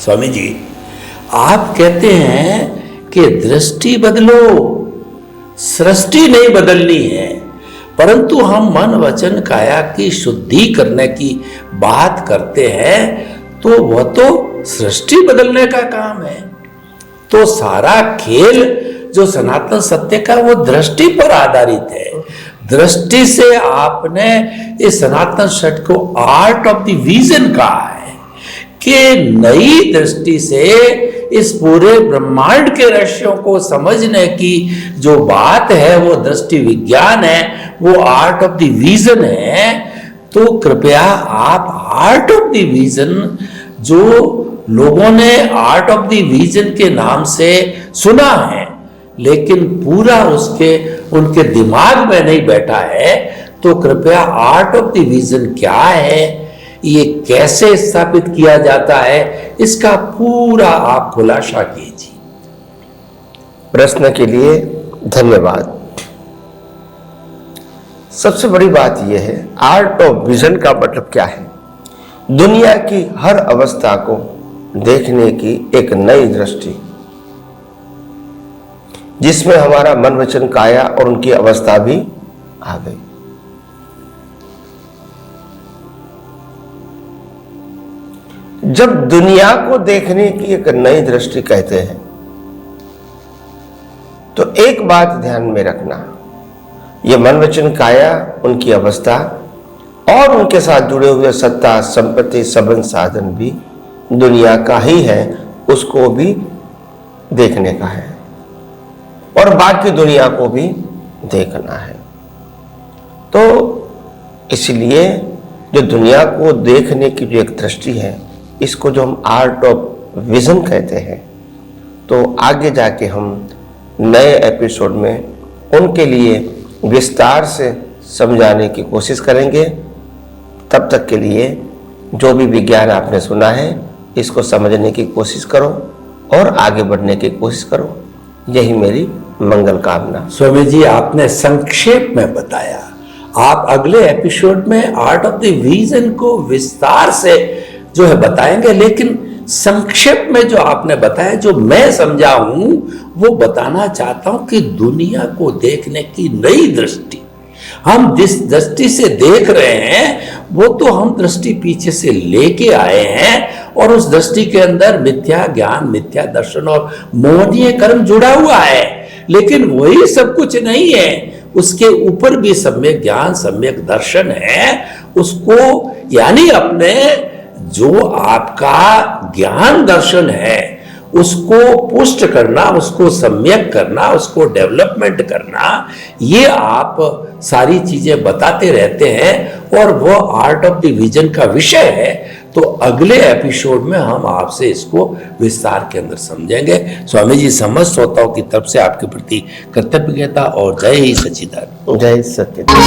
स्वामी जी, आप कहते हैं कि दृष्टि बदलो, सृष्टि नहीं बदलनी है, परंतु हम मन वचन काया की शुद्धि करने की बात करते हैं तो वह तो सृष्टि बदलने का काम है। तो सारा खेल जो सनातन सत्य का वो दृष्टि पर आधारित है। दृष्टि से आपने इस सनातन सत्य को आर्ट ऑफ द विजन कहा है कि नई दृष्टि से इस पूरे ब्रह्मांड के रहस्यों को समझने की जो बात है वो दृष्टि विज्ञान है, वो आर्ट ऑफ द विजन है। तो कृपया आप आर्ट ऑफ द विजन, जो लोगों ने आर्ट ऑफ द विजन के नाम से सुना है लेकिन पूरा उनके दिमाग में नहीं बैठा है, तो कृपया आर्ट ऑफ द विजन क्या है, ये कैसे स्थापित किया जाता है, इसका पूरा आप खुलासा कीजिए। प्रश्न के लिए धन्यवाद। सबसे बड़ी बात यह है, आर्ट ऑफ विजन का मतलब क्या है? दुनिया की हर अवस्था को देखने की एक नई दृष्टि, जिसमें हमारा मन वचन काया और उनकी अवस्था भी आ गई। जब दुनिया को देखने की एक नई दृष्टि कहते हैं तो एक बात ध्यान में रखना, यह मन वचन काया, उनकी अवस्था और उनके साथ जुड़े हुए सत्ता संपत्ति संबंध साधन भी दुनिया का ही है, उसको भी देखने का है और बाकी दुनिया को भी देखना है। तो इसलिए जो दुनिया को देखने की जो एक दृष्टि है, इसको जो हम आर्ट ऑफ विजन कहते हैं, तो आगे जाके हम नए एपिसोड में उनके लिए विस्तार से समझाने की कोशिश करेंगे। तब तक के लिए जो भी विज्ञान आपने सुना है, इसको समझने की कोशिश करो और आगे बढ़ने की कोशिश करो, यही मेरी मंगल कामना। स्वामी जी, आपने संक्षेप में बताया, आप अगले एपिसोड में आर्ट ऑफ द विजन को विस्तार से जो है बताएंगे, लेकिन संक्षेप में जो आपने बताया, जो मैं समझा हूं, वो बताना चाहता हूं कि दुनिया को देखने की नई दृष्टि, हम जिस दृष्टि से देख रहे हैं वो तो हम दृष्टि पीछे से लेके आए हैं और उस दृष्टि के अंदर मिथ्या ज्ञान, मिथ्या दर्शन और मोहनीय कर्म जुड़ा हुआ है, लेकिन वही सब कुछ नहीं है, उसके ऊपर भी सम्यक ज्ञान, सम्यक दर्शन है। उसको यानी अपने जो आपका ज्ञान दर्शन है उसको पुष्ट करना, उसको सम्यक करना, उसको डेवलपमेंट करना, ये आप सारी चीजें बताते रहते हैं और वो आर्ट ऑफ द विजन का विषय है। तो अगले एपिसोड में हम आपसे इसको विस्तार के अंदर समझेंगे। स्वामी जी, समस्त श्रोताओं की तरफ से आपके प्रति कृतज्ञता और जय ही सच्चिदानंद। जय सच्चिदानंद।